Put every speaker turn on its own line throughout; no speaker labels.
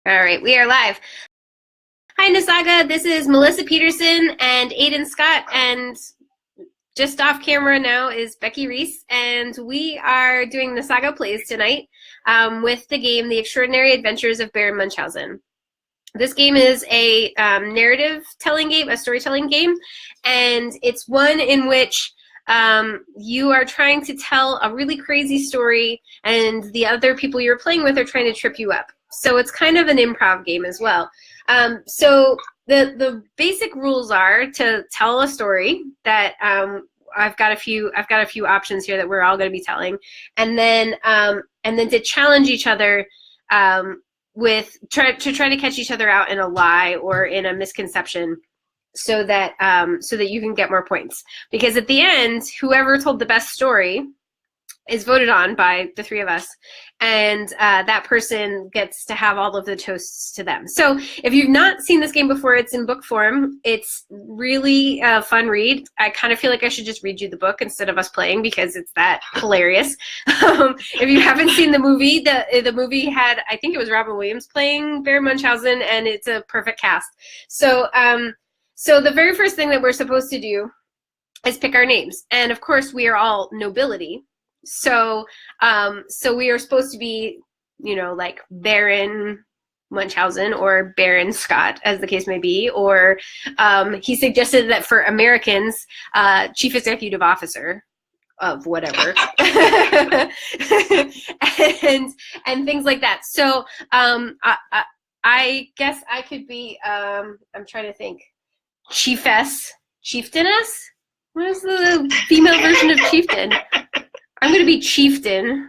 All right, we are live. Hi, Nasaga. This is Melissa Peterson and Aiden Scott, and just off camera now is Becky Reese, and we are doing Nasaga Plays tonight with the game The Extraordinary Adventures of Baron Munchausen. This game is a narrative telling game, a storytelling game, and it's one in which you are trying to tell a really crazy story, and the other people you're playing with are trying to trip you up. So it's kind of an improv game as well. So the basic rules are to tell a story that I've got a few options here that we're all going to be telling, and then to challenge each other with try to catch each other out in a lie or in a misconception, so that you can get more points. Because at the end, whoever told the best story is voted on by the three of us, and that person gets to have all of the toasts to them. So if you've not seen this game before, it's in book form. It's really a fun read. I kind of feel like I should just read you the book instead of us playing, because it's that hilarious. If you haven't seen the movie, the movie had, I think it was Robin Williams playing Baron Munchausen, and it's a perfect cast. So the very first thing that we're supposed to do is pick our names. And of course, we are all nobility. So we are supposed to be, like Baron Munchausen or Baron Scott, as the case may be. Or he suggested that for Americans, Chief Executive Officer of whatever, and things like that. So I guess I could be, I'm trying to think, Chiefess, Chieftainess? What is the female version of chieftain? I'm going to be Chieftain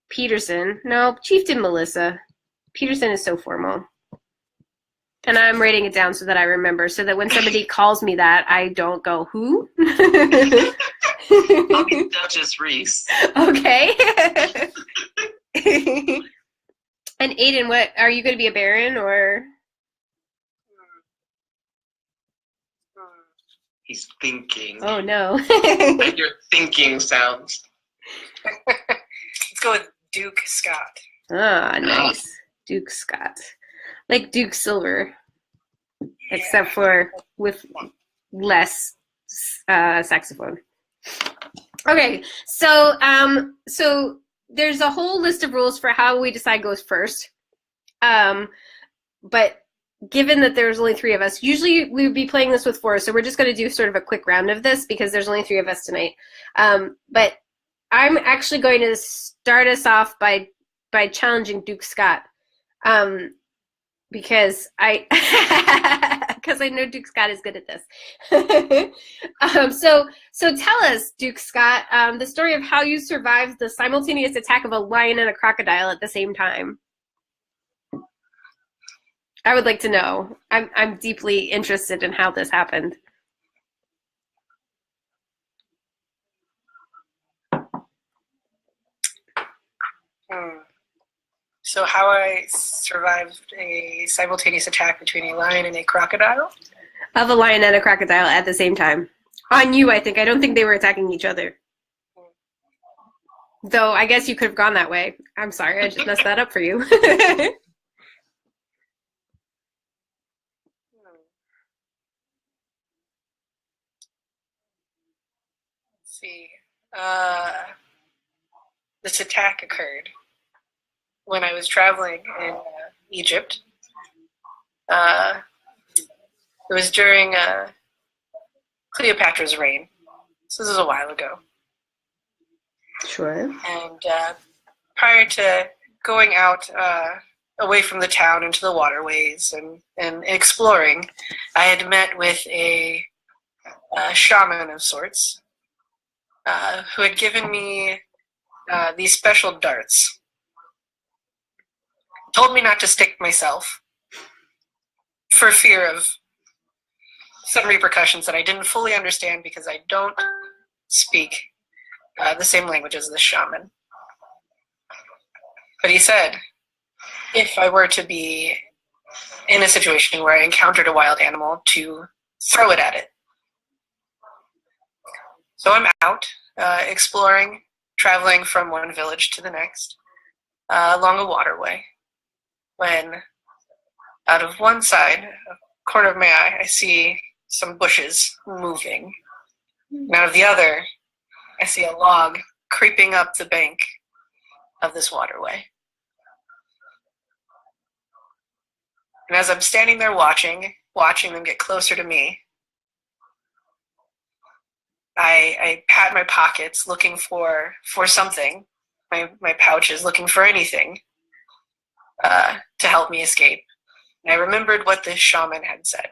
Peterson. No, Chieftain Melissa. Peterson is so formal. And I'm writing it down so that I remember, so that when somebody calls me that, I don't go, who?
I'll be Duchess Reese.
Okay. And Aiden, what are you going to be, a baron or?
He's thinking.
Oh no.
Like your thinking sounds.
Let's go with Duke Scott.
Ah, nice. Duke Scott. Like Duke Silver. Yeah. Except for with less saxophone. Okay, so there's a whole list of rules for how we decide goes first. But given that there's only three of us, usually we would be playing this with four, so we're just going to do sort of a quick round of this because there's only three of us tonight. But I'm actually going to start us off by challenging Duke Scott, because I know Duke Scott is good at this. So tell us, Duke Scott, the story of how you survived the simultaneous attack of a lion and a crocodile at the same time. I would like to know. I'm deeply interested in how this happened.
So how I survived a simultaneous attack between a lion and a crocodile?
Of a lion and a crocodile at the same time. On you, I think. I don't think they were attacking each other. Though I guess you could have gone that way. I'm sorry, I just messed that up for you.
Let's see. This attack occurred when I was traveling in Egypt. It was during Cleopatra's reign. So this is a while ago.
Sure.
And prior to going out away from the town into the waterways and exploring, I had met with a shaman of sorts who had given me these special darts. Told me not to stick myself for fear of some repercussions that I didn't fully understand because I don't speak the same language as the shaman. But he said, if I were to be in a situation where I encountered a wild animal, to throw it at it. So I'm out exploring, traveling from one village to the next along a waterway. when out of one side, a corner of my eye, I see some bushes moving. And out of the other, I see a log creeping up the bank of this waterway. And as I'm standing there watching them get closer to me, I pat my pockets looking for something, my pouches looking for anything to help me escape. And I remembered what the shaman had said.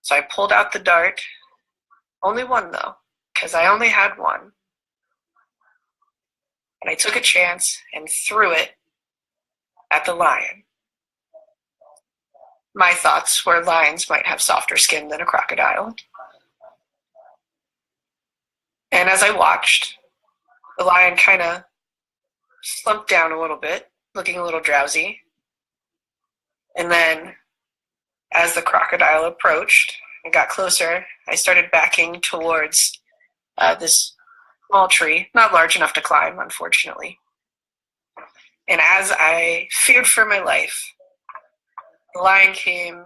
So I pulled out the dart, only one though, because I only had one. And I took a chance and threw it at the lion. My thoughts were lions might have softer skin than a crocodile. And as I watched, the lion kind of slumped down a little bit, looking a little drowsy. And then, as the crocodile approached and got closer, I started backing towards this small tree, not large enough to climb, unfortunately. And as I feared for my life, the lion came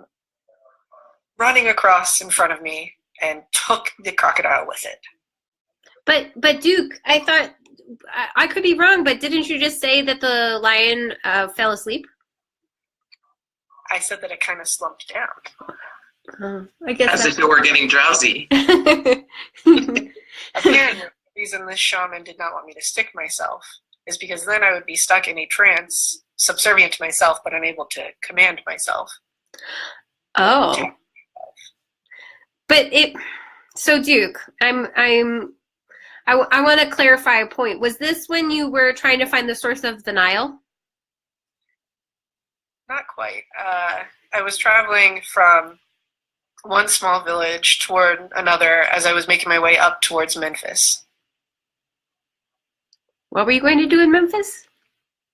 running across in front of me and took the crocodile with it.
But Duke, I thought, I could be wrong, but didn't you just say that the lion fell asleep?
I said that it kind of slumped down.
I guess
As if it were getting drowsy.
Again, the reason this shaman did not want me to stick myself is because then I would be stuck in a trance, subservient to myself, but unable to command myself.
Oh. But so Duke, I want to clarify a point. Was this when you were trying to find the source of the Nile?
Not quite. I was traveling from one small village toward another as I was making my way up towards Memphis.
What were you going to do in Memphis?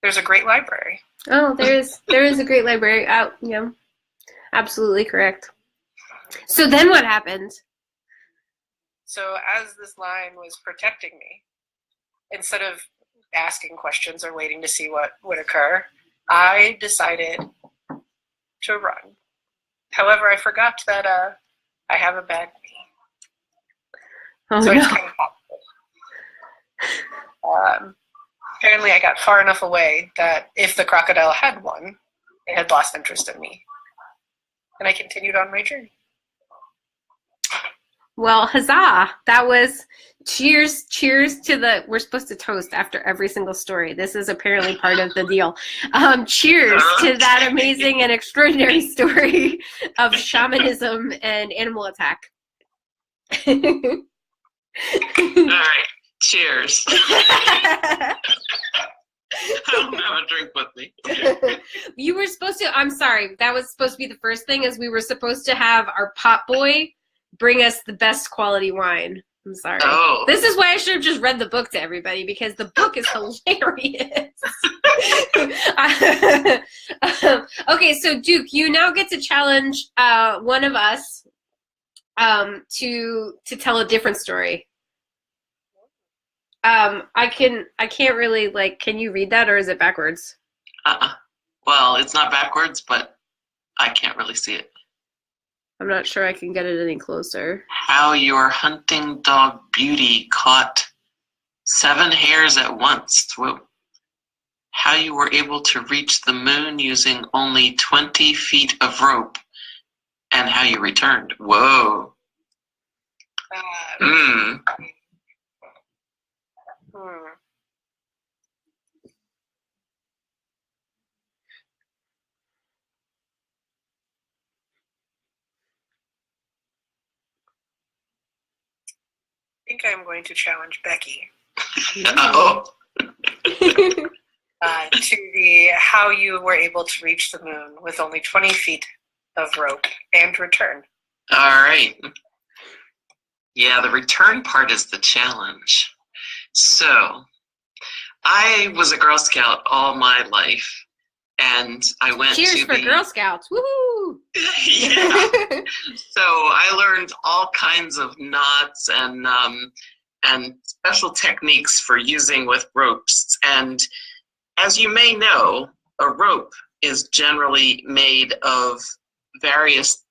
There's a great library.
Oh, there is a great library out. Yeah, absolutely correct. So then what happened?
So as this lion was protecting me, instead of asking questions or waiting to see what would occur, I decided to run. However, I forgot that I have a bad knee.
Oh,
so
no.
I just kind of apparently I got far enough away that if the crocodile had won, it had lost interest in me. And I continued on my journey.
Well, huzzah! That was cheers to we're supposed to toast after every single story. This is apparently part of the deal. Cheers to that amazing and extraordinary story of shamanism and animal attack.
All right. Cheers. I don't have a drink with me.
You were supposed to, I'm sorry, that was supposed to be the first thing, is we were supposed to have our pot boy bring us the best quality wine. I'm sorry.
Oh.
This is why I should have just read the book to everybody, because the book is hilarious. Okay, so Duke, you now get to challenge one of us to tell a different story. I can't really, like, can you read that, or is it backwards?
Well, it's not backwards, but I can't really see it.
I'm not sure I can get it any closer.
How your hunting dog Beauty caught 7 hares at once. Whoa. How you were able to reach the moon using only 20 feet of rope, and how you returned. Whoa.
I think I'm going to challenge Becky
Oh.
to the how you were able to reach the moon with only 20 feet of rope and return.
All right. Yeah, the return part is the challenge. So, I was a Girl Scout all my life, and I went
Cheers
to
for Girl Scouts. Woohoo!
Yeah. So I learned all kinds of knots and special techniques for using with ropes, and as you may know, a rope is generally made of various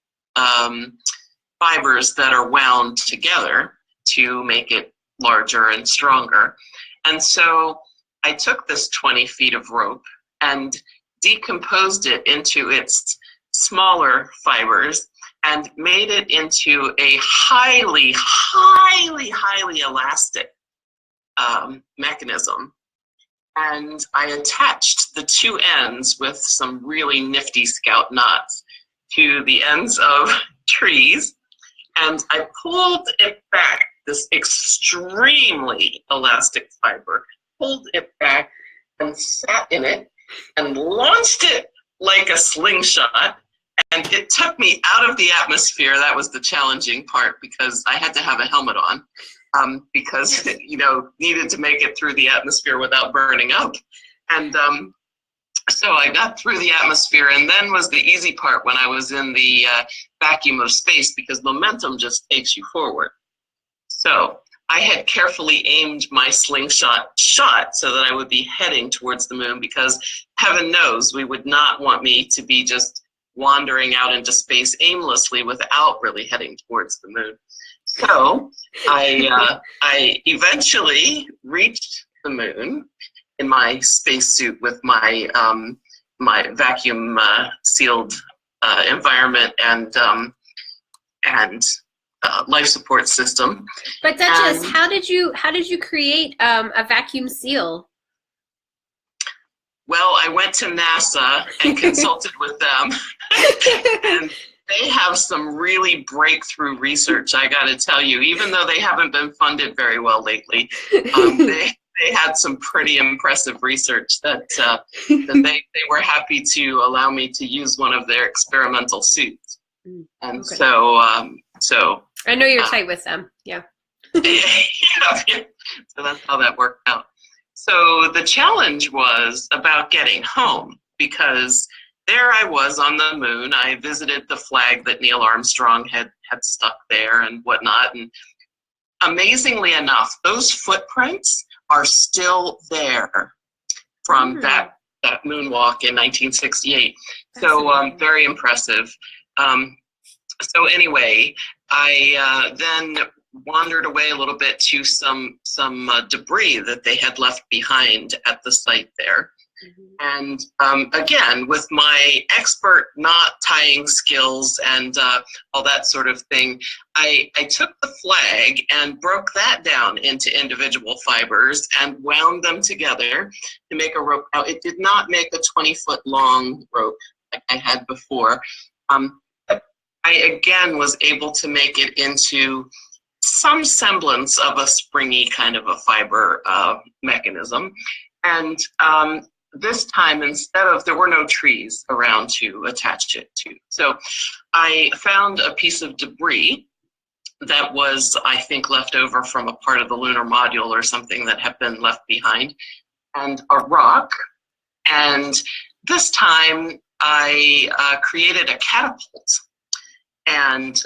fibers that are wound together to make it larger and stronger. And so I took this 20 feet of rope and decomposed it into its smaller fibers and made it into a highly, highly, highly elastic mechanism. And I attached the two ends with some really nifty scout knots to the ends of trees, and I pulled it back, this extremely elastic fiber, pulled it back and sat in it and launched it like a slingshot. And it took me out of the atmosphere. That was the challenging part because I had to have a helmet on because, needed to make it through the atmosphere without burning up. And so I got through the atmosphere, and then was the easy part when I was in the vacuum of space because momentum just takes you forward. So I had carefully aimed my slingshot shot so that I would be heading towards the moon because heaven knows we would not want me to be just wandering out into space aimlessly without really heading towards the moon. So I eventually reached the moon in my spacesuit with my my vacuum sealed environment and life support system.
But Duchess, how did you create a vacuum seal?
Well, I went to NASA and consulted with them, and they have some really breakthrough research, I got to tell you. Even though they haven't been funded very well lately, they had some pretty impressive research that they were happy to allow me to use one of their experimental suits. And
okay.
So
I know you're tight with them, yeah.
Yeah. So that's how that worked out. So the challenge was about getting home because there I was on the moon. I visited the flag that Neil Armstrong had stuck there and whatnot. And amazingly enough, those footprints are still there from that moonwalk in 1968. So very impressive. So anyway, I then wandered away a little bit to some debris that they had left behind at the site there. And again, with my expert knot tying skills and all that sort of thing, I took the flag and broke that down into individual fibers and wound them together to make a rope. Now, it did not make a 20-foot long rope like I had before. I again was able to make it into some semblance of a springy kind of a fiber mechanism. And this time, instead of, there were no trees around to attach it to. So I found a piece of debris that was, I think, left over from a part of the lunar module or something that had been left behind, and a rock. And this time I created a catapult and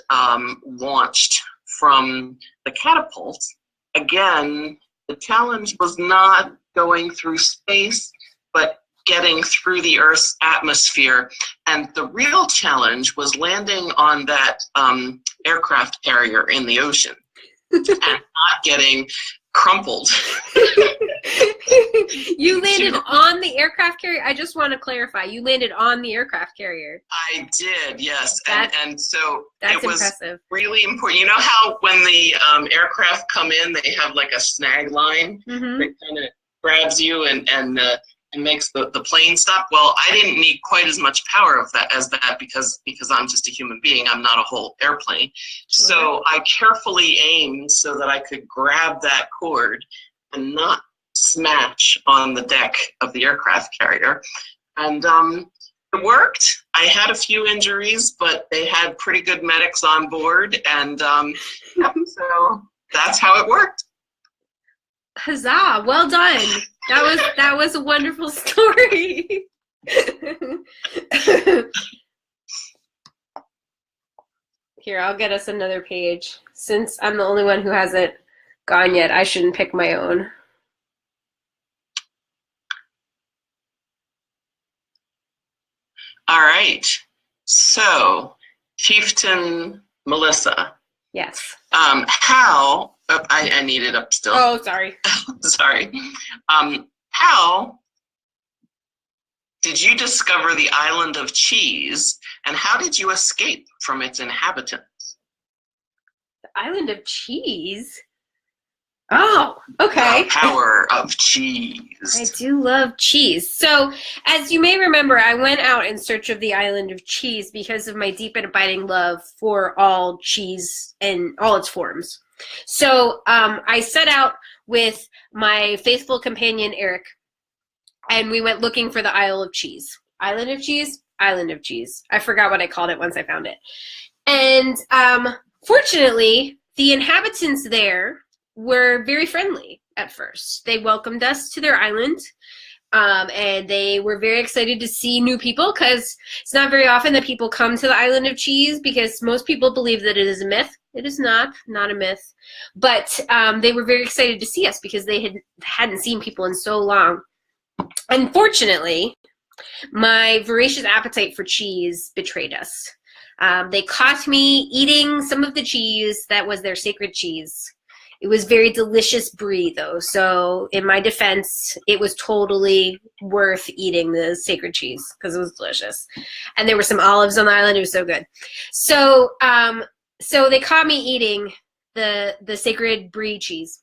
launched from the catapult. Again, the challenge was not going through space, but getting through the Earth's atmosphere. And the real challenge was landing on that aircraft carrier in the ocean and not getting crumpled.
You landed on the aircraft carrier? I just want to clarify. You landed on the aircraft carrier.
I did, yes. And so
that's
it was
impressive.
Really important. You know how when the aircraft come in, they have like a snag line that kind of grabs you and makes the plane stop? Well, I didn't need quite as much power as that because I'm just a human being. I'm not a whole airplane. Sure. So I carefully aimed so that I could grab that cord and not smash on the deck of the aircraft carrier. And it worked. I had a few injuries, but they had pretty good medics on board. And so that's how it worked.
Huzzah! Well done. That was a wonderful story. Here, I'll get us another page. Since I'm the only one who hasn't gone yet, I shouldn't pick my own.
All right. So, Chieftain Melissa.
Yes.
How? Oh, I need it up still.
Oh, sorry.
Sorry. How did you discover the island of cheese, and how did you escape from its inhabitants?
The island of cheese? Oh, okay.
The power of cheese.
I do love cheese. So, as you may remember, I went out in search of the island of cheese because of my deep and abiding love for all cheese in all its forms. So, I set out with my faithful companion, Eric, and we went looking for the Isle of Cheese. Island of Cheese? Island of Cheese. I forgot what I called it once I found it. And fortunately, the inhabitants there were very friendly at first. They welcomed us to their island, and they were very excited to see new people because it's not very often that people come to the Island of Cheese because most people believe that it is a myth. It is not a myth. But they were very excited to see us because they hadn't seen people in so long. Unfortunately, my voracious appetite for cheese betrayed us. They caught me eating some of the cheese that was their sacred cheese. It was very delicious brie, though, so in my defense, it was totally worth eating the sacred cheese because it was delicious. And there were some olives on the island. It was so good. So they caught me eating the sacred brie cheese,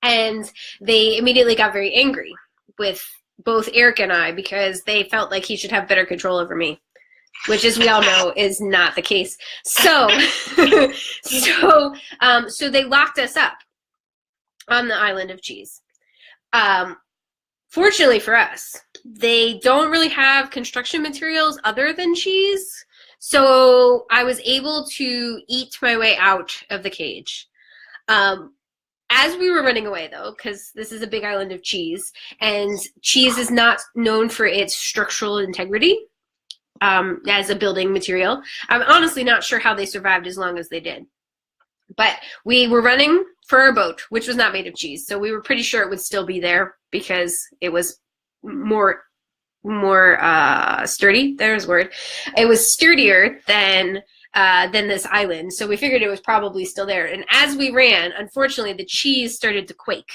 and they immediately got very angry with both Eric and I because they felt like he should have better control over me, which, as we all know, is not the case. So, so they locked us up on the Island of Cheese. Fortunately for us, they don't really have construction materials other than cheese, so I was able to eat my way out of the cage. As we were running away, though, because this is a big island of cheese, and cheese is not known for its structural integrity as a building material. I'm honestly not sure how they survived as long as they did. But we were running for our boat, which was not made of cheese, so we were pretty sure it would still be there because it was more sturdy. There's a word. It was sturdier than this island, so we figured it was probably still there. And as we ran, unfortunately, the cheese started to quake.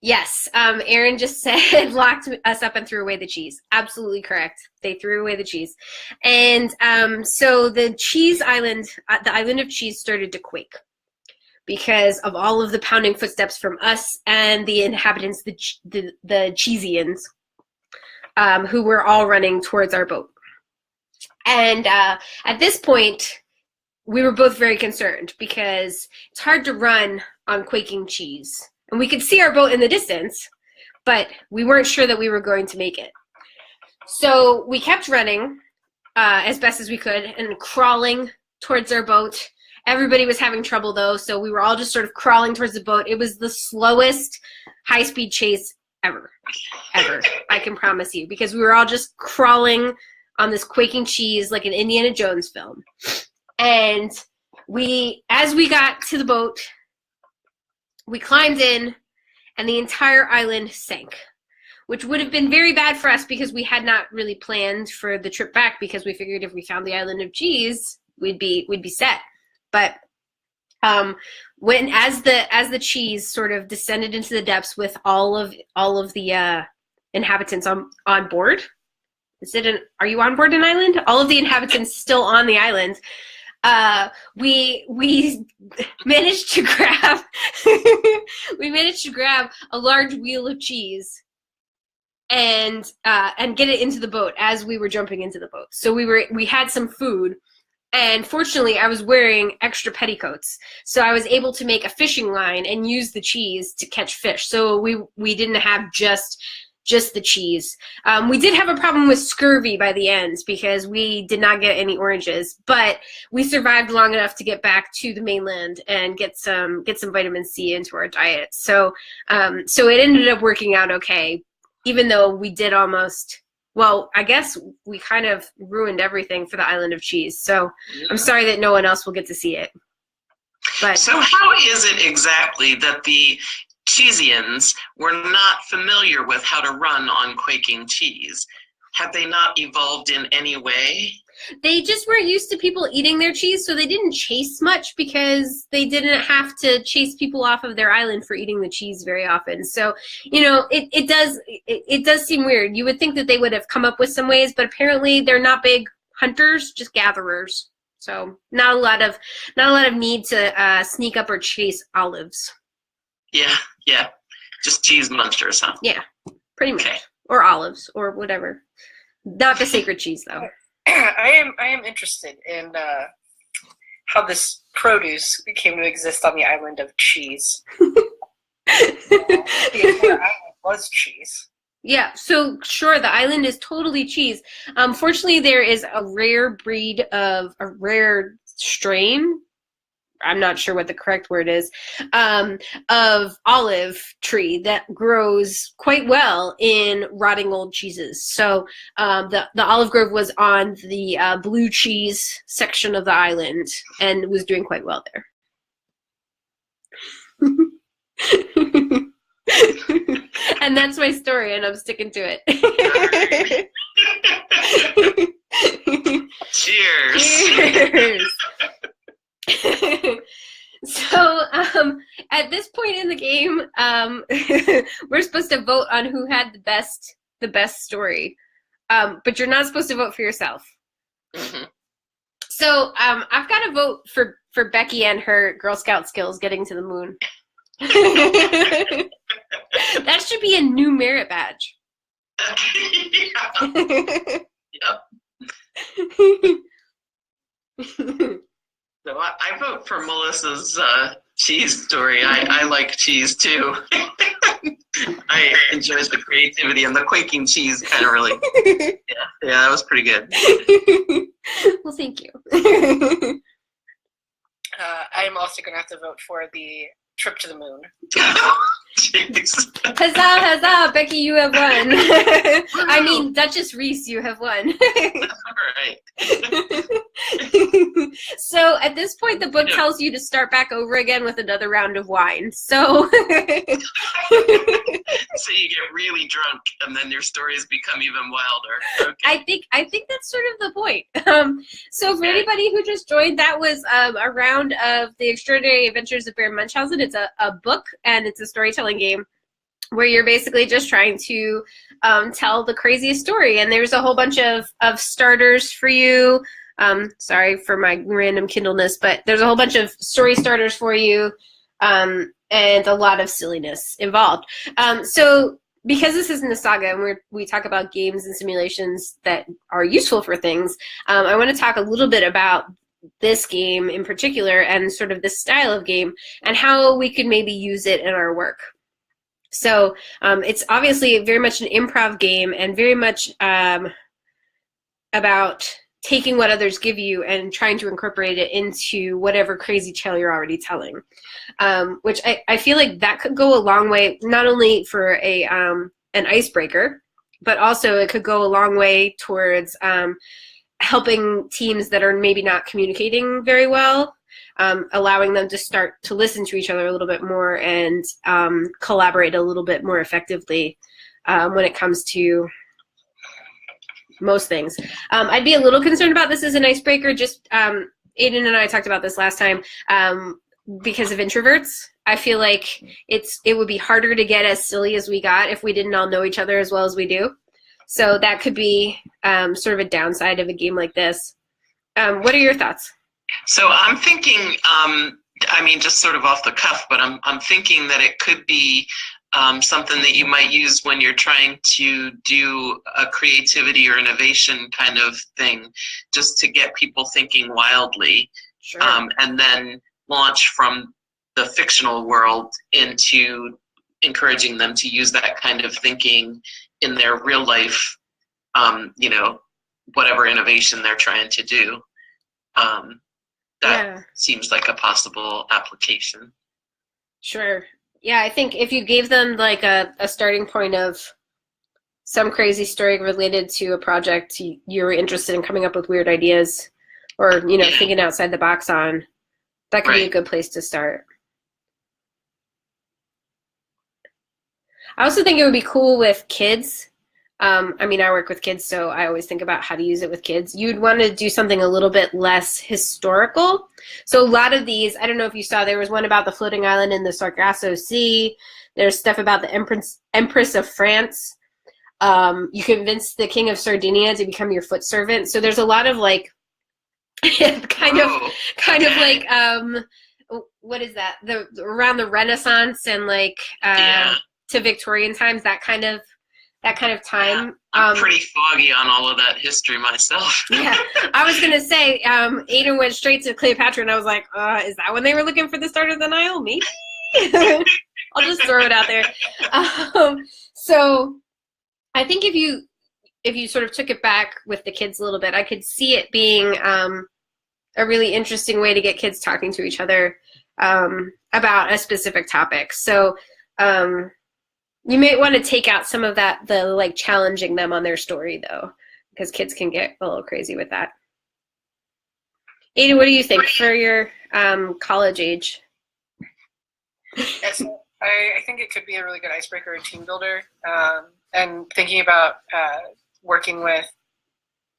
Yes, Aaron just said locked us up and threw away the cheese. Absolutely correct. They threw away the cheese. And so the cheese island, the island of cheese started to quake because of all of the pounding footsteps from us and the inhabitants, the Cheesians, who were all running towards our boat. And at this point, we were both very concerned because it's hard to run on quaking cheese. And we could see our boat in the distance, but we weren't sure that we were going to make it. So we kept running as best as we could and crawling towards our boat. Everybody was having trouble, though, so we were all just sort of crawling towards the boat. It was the slowest high-speed chase ever, I can promise you, because we were all just crawling on this quaking cheese like an Indiana Jones film. And as we got to the boat, we climbed in, and the entire island sank, which would have been very bad for us because we had not really planned for the trip back because we figured if we found the island of cheese, we'd be set. But as the cheese sort of descended into the depths with all of the inhabitants on board, are you on board an island? All of the inhabitants still on the island. We managed to grab a large wheel of cheese and get it into the boat as we were jumping into the boat. So we had some food, and fortunately I was wearing extra petticoats, so I was able to make a fishing line and use the cheese to catch fish. So we didn't have just the cheese. We did have a problem with scurvy by the end because we did not get any oranges, but we survived long enough to get back to the mainland and get some vitamin C into our diet. So it ended up working out okay, even though we did almost, well, I guess we kind of ruined everything for the island of cheese. So I'm sorry that no one else will get to see it. But
so how is it exactly that the Cheesians were not familiar with how to run on quaking cheese? Had they not evolved in any way?
They just weren't used to people eating their cheese, so they didn't chase much because they didn't have to chase people off of their island for eating the cheese very often. So, you know, it does seem weird. You would think that they would have come up with some ways, but apparently they're not big hunters, just gatherers. So not a lot of need to sneak up or chase olives.
Yeah. Just cheese munchers, huh?
Yeah, pretty much.
Okay.
Or olives or whatever. Not the sacred cheese, though.
I am interested in how this produce came to exist on the island of cheese. The entire island was cheese.
Yeah, so sure, the island is totally cheese. Fortunately, there is a rare strain, I'm not sure what the correct word is, of olive tree that grows quite well in rotting old cheeses. So the olive grove was on the blue cheese section of the island and was doing quite well there. And that's my story, and I'm sticking to it.
Cheers.
Cheers. So at this point in the game, we're supposed to vote on who had the best story, but you're not supposed to vote for yourself.
Mm-hmm.
So I've got to vote for Becky and her Girl Scout skills getting to the moon. That should be a new merit badge.
Yep. So I vote for Melissa's cheese story. I like cheese too. I enjoy the creativity, and the quaking cheese kind of really. Yeah, that was pretty good.
Well, thank you.
I'm also going to have to vote for the trip to the moon.
Jeez.
Huzzah, huzzah, Becky, you have won. I mean, Duchess Reese, you have won.
All right.
So at this point, the book tells you to start back over again with another round of wine. So
So you get really drunk, and then your stories become even wilder. Okay.
I think that's sort of the point. So for anybody who just joined, that was a round of The Extraordinary Adventures of Baron Munchausen. It's a book, and it's a storytelling game where you're basically just trying to tell the craziest story. And there's a whole bunch of starters for you. Sorry for my random Kindleness, but there's a whole bunch of story starters for you, and a lot of silliness involved. So because this isn't a saga, and we talk about games and simulations that are useful for things, I want to talk a little bit about this game in particular and sort of this style of game and how we could maybe use it in our work. So it's obviously very much an improv game and very much about taking what others give you and trying to incorporate it into whatever crazy tale you're already telling, which I feel like that could go a long way, not only for an icebreaker, but also it could go a long way towards helping teams that are maybe not communicating very well, allowing them to start to listen to each other a little bit more and collaborate a little bit more effectively when it comes to most things. I'd be a little concerned about this as an icebreaker. Just Aiden and I talked about this last time because of introverts. I feel like it would be harder to get as silly as we got if we didn't all know each other as well as we do. So that could be sort of a downside of a game like this. What are your thoughts?
So I'm thinking, I mean, just sort of off the cuff, but I'm thinking that it could be something that you might use when you're trying to do a creativity or innovation kind of thing, just to get people thinking wildly,
Sure.
And then launch from the fictional world into encouraging them to use that kind of thinking in their real life, whatever innovation they're trying to do. That seems like a possible application.
Sure. Yeah, I think if you gave them like a starting point of some crazy story related to a project you were interested in coming up with weird ideas or, thinking outside the box on, that could be a good place to start. I also think it would be cool with kids I mean, I work with kids, so I always think about how to use it with kids. You'd want to do something a little bit less historical. So a lot of these, I don't know if you saw, there was one about the floating island in the Sargasso Sea. There's stuff about the Empress of France. You convinced the King of Sardinia to become your foot servant. So there's a lot of like, kind of like, what is that? Around the Renaissance and like to Victorian times, that kind of time.
I'm pretty foggy on all of that history myself.
Yeah, I was gonna say, Aiden went straight to Cleopatra, and I was like, is that when they were looking for the start of the Nile? Maybe. I'll just throw it out there. So, I think if you sort of took it back with the kids a little bit, I could see it being a really interesting way to get kids talking to each other about a specific topic. So. You may want to take out some of that, the like challenging them on their story though, because kids can get a little crazy with that. Ada, what do you think for your college age?
Yes, I think it could be a really good icebreaker and team builder. And thinking about working with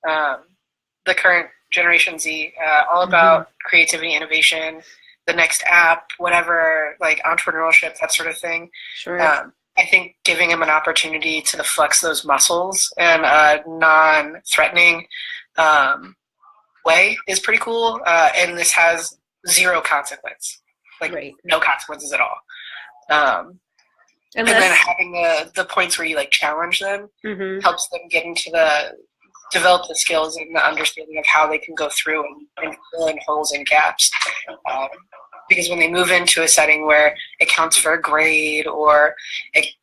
the current Generation Z, all about creativity, innovation, the next app, whatever, like entrepreneurship, that sort of thing.
Sure.
I think giving them an opportunity to flex those muscles in a non-threatening way is pretty cool. And this has zero consequence, like no consequences at all. And then having the points where you like challenge them helps them get into develop the skills and the understanding of how they can go through and fill in holes and gaps. Because when they move into a setting where it counts for a grade or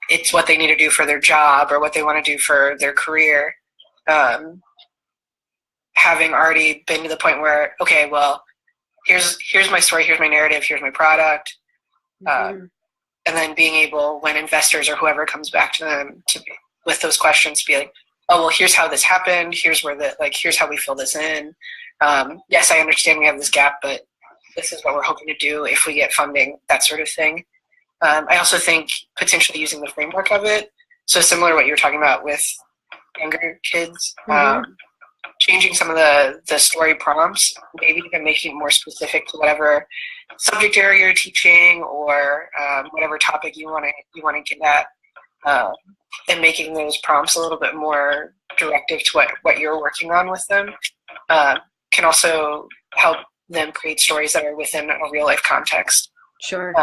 it's what they need to do for their job or what they want to do for their career, having already been to the point where, okay, well, here's my story, here's my narrative, here's my product, and then being able, when investors or whoever comes back to them with those questions, to be like, oh, well, here's how this happened, here's how we fill this in. Yes, I understand we have this gap, but this is what we're hoping to do if we get funding, that sort of thing. I also think potentially using the framework of it, so similar to what you were talking about with younger kids, changing some of the story prompts, maybe even making it more specific to whatever subject area you're teaching or whatever topic you want to get at, and making those prompts a little bit more directive to what you're working on with them can also help them create stories that are within a real life context.
Sure.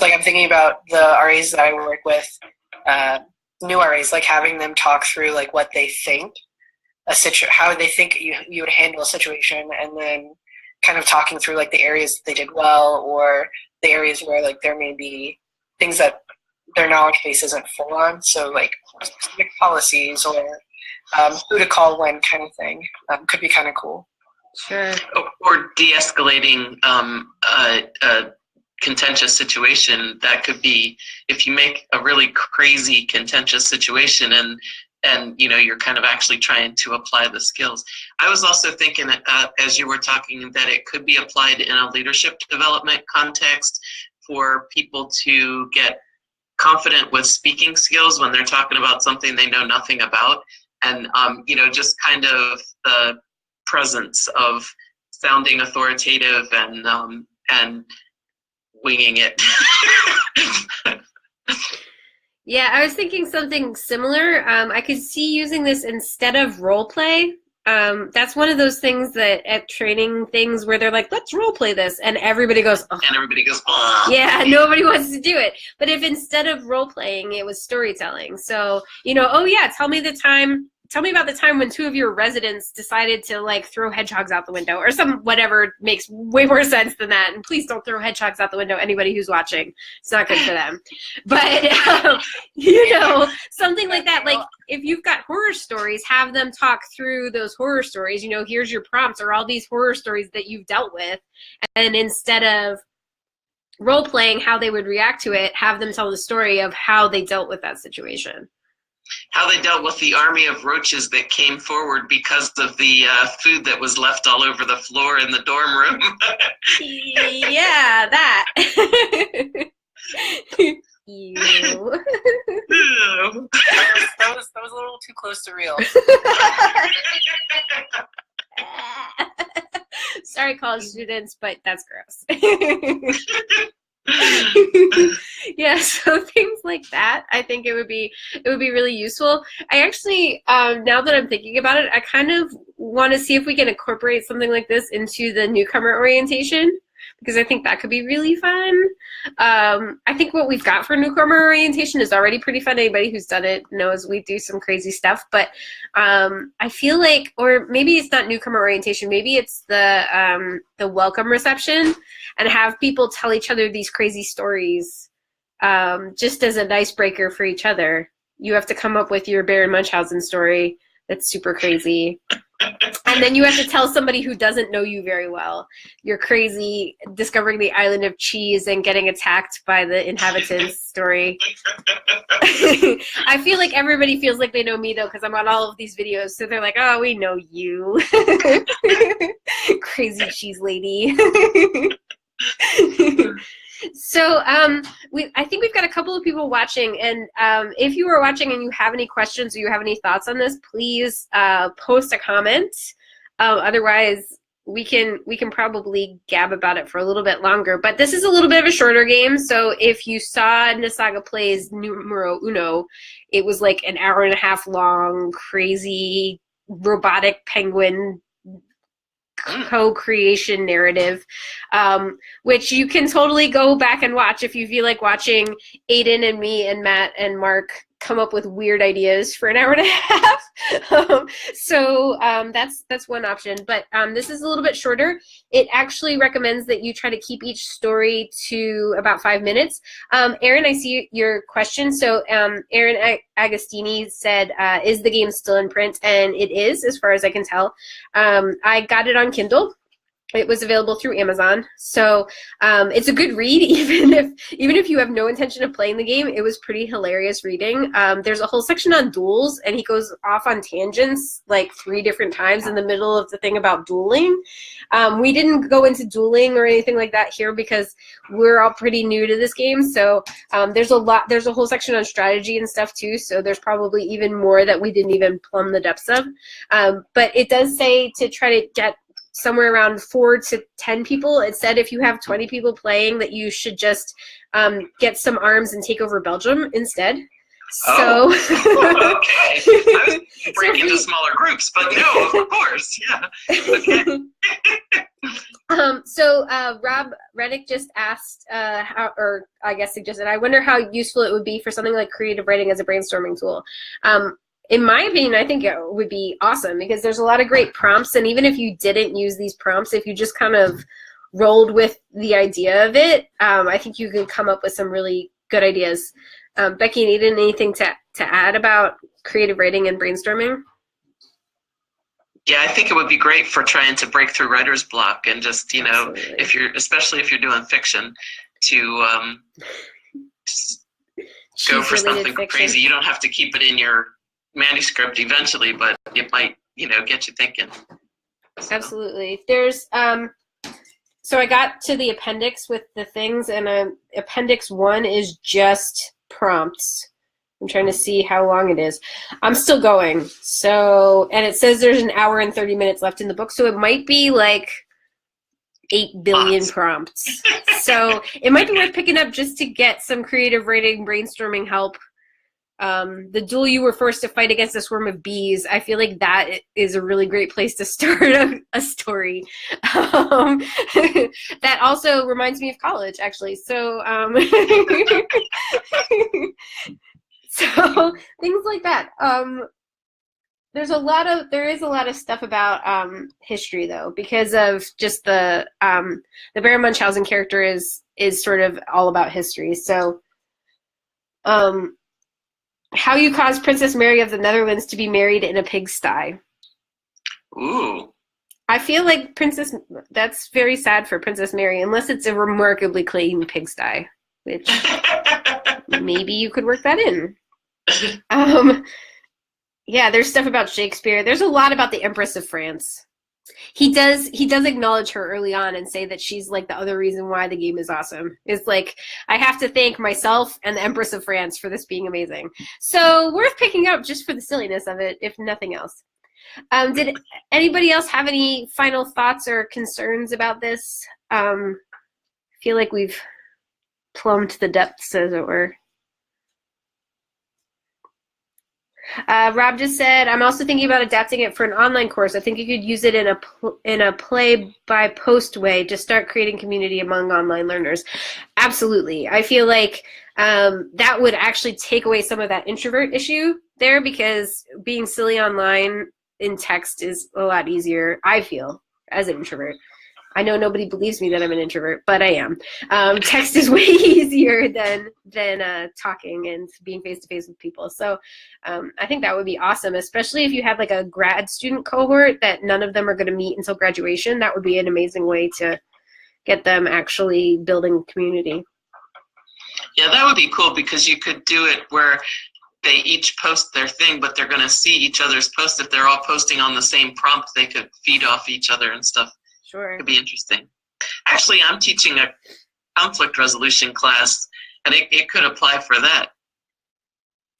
Like I'm thinking about the RAs that I work with, new RAs, like having them talk through like what they think how they think you would handle a situation, and then kind of talking through like the areas that they did well or the areas where like there may be things that their knowledge base isn't full on. So like specific policies or who to call when kind of thing could be kind of cool.
Sure.
Or de-escalating a contentious situation. That could be if you make a really crazy contentious situation and you're kind of actually trying to apply the skills. I was also thinking as you were talking that it could be applied in a leadership development context for people to get confident with speaking skills when they're talking about something they know nothing about, and just kind of the presence of sounding authoritative and winging it.
Yeah, I was thinking something similar. I could see using this instead of role play. That's one of those things that at training things where they're like, let's role play this, and everybody goes, oh.
And everybody goes, oh.
Yeah, nobody wants to do it. But if instead of role playing, it was storytelling. So, oh yeah, tell me about the time when two of your residents decided to like throw hedgehogs out the window or whatever makes way more sense than that. And please don't throw hedgehogs out the window. Anybody who's watching, it's not good for them. But, something like that. Like if you've got horror stories, have them talk through those horror stories. Here's your prompts or all these horror stories that you've dealt with. And instead of role playing how they would react to it, have them tell the story of how they dealt with that situation.
How they dealt with the army of roaches that came forward because of the food that was left all over the floor in the dorm room.
Yeah, that. Ew.
That was a little too close to real.
Sorry, college students, but that's gross. Yeah, so things like that, I think it would be really useful. I actually, now that I'm thinking about it, I kind of want to see if we can incorporate something like this into the newcomer orientation, because I think that could be really fun. I think what we've got for newcomer orientation is already pretty fun. Anybody who's done it knows we do some crazy stuff, but I feel like, or maybe it's not newcomer orientation, maybe it's the welcome reception, and have people tell each other these crazy stories just as an icebreaker for each other. You have to come up with your Baron Munchausen story that's super crazy. And then you have to tell somebody who doesn't know you very well your crazy discovering the island of cheese and getting attacked by the inhabitants story. I feel like everybody feels like they know me, though, because I'm on all of these videos. So they're like, oh, we know you. Crazy cheese lady. So I think we've got a couple of people watching, and if you are watching and you have any questions or you have any thoughts on this, please post a comment. Otherwise, we can probably gab about it for a little bit longer. But this is a little bit of a shorter game, so if you saw Nasaga Plays Numero Uno, it was like an hour and a half long, crazy robotic penguin co-creation narrative, which you can totally go back and watch if you feel like watching Aiden and me and Matt and Mark come up with weird ideas for an hour and a half. So that's one option, but this is a little bit shorter. It actually recommends that you try to keep each story to about 5 minutes. Aaron, I see your question. So Aaron Agostini said, is the game still in print? And it is, as far as I can tell. I got it on Kindle. It was available through Amazon, so it's a good read. Even if you have no intention of playing the game, it was pretty hilarious reading. There's a whole section on duels, and he goes off on tangents like 3 different times in the middle of the thing about dueling. We didn't go into dueling or anything like that here because we're all pretty new to this game. So there's a whole section on strategy and stuff too. So there's probably even more that we didn't even plumb the depths of. But it does say to try to get somewhere around 4 to 10 people. It said if you have 20 people playing that you should just get some arms and take over Belgium instead. So,
okay. I was breaking into smaller groups, but no, of course, yeah. Okay.
So Rob Reddick just asked, or I guess suggested, I wonder how useful it would be for something like creative writing as a brainstorming tool. In my opinion, I think it would be awesome because there's a lot of great prompts, and even if you didn't use these prompts, if you just kind of rolled with the idea of it, I think you can come up with some really good ideas. Becky, Aiden, anything to add about creative writing and brainstorming?
Yeah, I think it would be great for trying to break through writer's block and just,
Absolutely.
especially if you're doing fiction, to go for something
fiction.
crazy. You don't have to keep it in your manuscript eventually, but it might, get you thinking. So.
Absolutely. There's so I got to the appendix with the things, and appendix 1 is just prompts. I'm trying to see how long it is. I'm still going. So, and it says there's an hour and 30 minutes left in the book, so it might be like 8 billion prompts. So it might be worth picking up just to get some creative writing, brainstorming help. The duel you were forced to fight against a swarm of bees, I feel like that is a really great place to start a story. That also reminds me of college, actually. So, so things like that. There is a lot of stuff about history, though, because of just the Baron Munchausen character is sort of all about history. So, how you caused Princess Mary of the Netherlands to be married in a pigsty.
Ooh.
I feel like that's very sad for Princess Mary, unless it's a remarkably clean pigsty, which maybe you could work that in. Yeah, there's stuff about Shakespeare. There's a lot about the Empress of France. He does acknowledge her early on and say that she's like the other reason why the game is awesome. It's like, I have to thank myself and the Empress of France for this being amazing. So worth picking up just for the silliness of it, if nothing else. Did anybody else have any final thoughts or concerns about this? I feel like we've plumbed the depths, as it were. Rob just said, I'm also thinking about adapting it for an online course. I think you could use it in a play by post way to start creating community among online learners. Absolutely. I feel like that would actually take away some of that introvert issue there, because being silly online in text is a lot easier, I feel, as an introvert. I know nobody believes me that I'm an introvert, but I am. Text is way easier than talking and being face-to-face with people. So I think that would be awesome, especially if you had like a grad student cohort that none of them are going to meet until graduation. That would be an amazing way to get them actually building community.
Yeah, that would be cool, because you could do it where they each post their thing, but they're going to see each other's posts. If they're all posting on the same prompt, they could feed off each other and stuff.
Sure.
It'd be interesting. Actually, I'm teaching a conflict resolution class, and it could apply for that.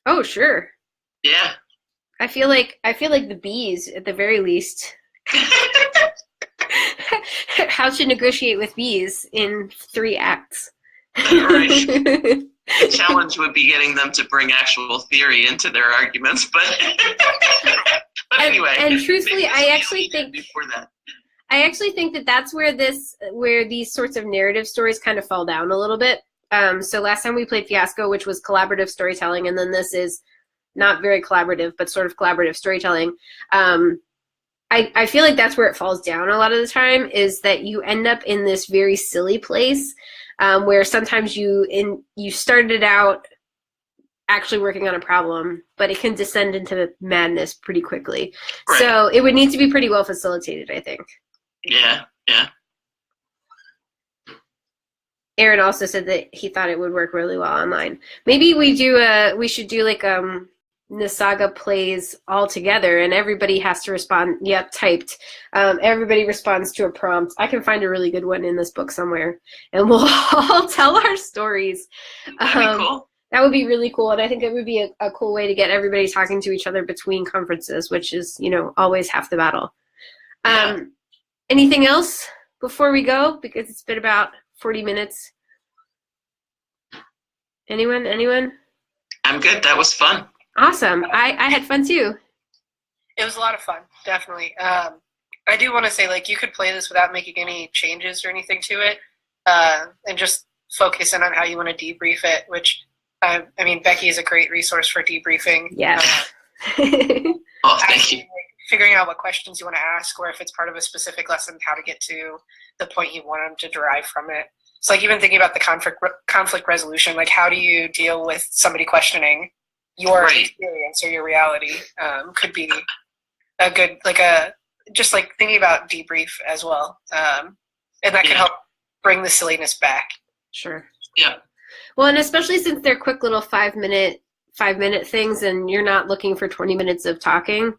Oh, sure.
Yeah.
I feel like the bees, at the very least. How to negotiate with bees in 3 acts.
Right. The challenge would be getting them to bring actual theory into their arguments, but anyway. And
truthfully, I actually think
before that.
I actually think that that's where these sorts of narrative stories kind of fall down a little bit. So last time we played Fiasco, which was collaborative storytelling, and then this is not very collaborative, but sort of collaborative storytelling. I feel like that's where it falls down a lot of the time, is that you end up in this very silly place where sometimes you started out actually working on a problem, but it can descend into madness pretty quickly. Right. So it would need to be pretty well facilitated, I think.
Yeah.
Aaron also said that he thought it would work really well online. Maybe we should do like Nasaga plays all together, and everybody has to respond. Yep, typed. Everybody responds to a prompt. I can find a really good one in this book somewhere, and we'll all tell our stories.
That'd be cool.
That would be really cool, and I think it would be a cool way to get everybody talking to each other between conferences, which is, always half the battle.
Yeah.
Anything else before we go? Because it's been about 40 minutes. Anyone?
I'm good. That was fun.
Awesome. I had fun too.
It was a lot of fun, definitely. I do want to say, like, you could play this without making any changes or anything to it, and just focus in on how you want to debrief it, which, Becky is a great resource for debriefing.
Yeah.
Oh, thank you.
Figuring out what questions you want to ask, or if it's part of a specific lesson, how to get to the point you want them to derive from it. So, like, even thinking about the conflict resolution, like, how do you deal with somebody questioning your experience or your reality, could be a good, just thinking about debrief as well. And that can help bring the silliness back.
Sure.
Yeah.
Well, and especially since they're quick little 5-minute things, and you're not looking for 20 minutes of talking,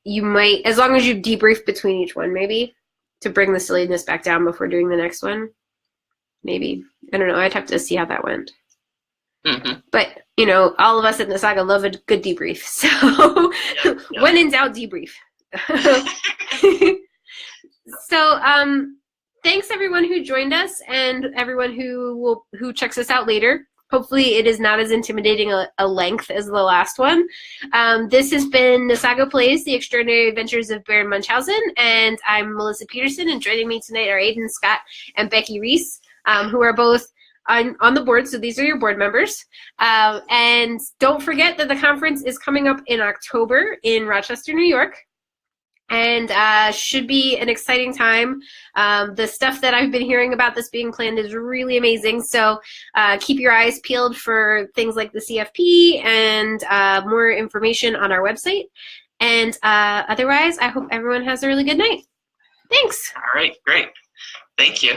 you might, as long as you debrief between each one, maybe, to bring the silliness back down before doing the next one. Maybe. I don't know. I'd have to see how that went.
Mm-hmm.
But, all of us at Nasaga love a good debrief. So when in doubt, debrief. So thanks everyone who joined us, and everyone who checks us out later. Hopefully it is not as intimidating a length as the last one. This has been Nasaga Plays, The Extraordinary Adventures of Baron Munchausen, and I'm Melissa Peterson, and joining me tonight are Aidan Scott and Becky Reese, who are both on the board, so these are your board members. And don't forget that the conference is coming up in October in Rochester, New York. And should be an exciting time. The stuff that I've been hearing about this being planned is really amazing. So keep your eyes peeled for things like the CFP and more information on our website. And otherwise, I hope everyone has a really good night. Thanks.
All right, great. Thank you.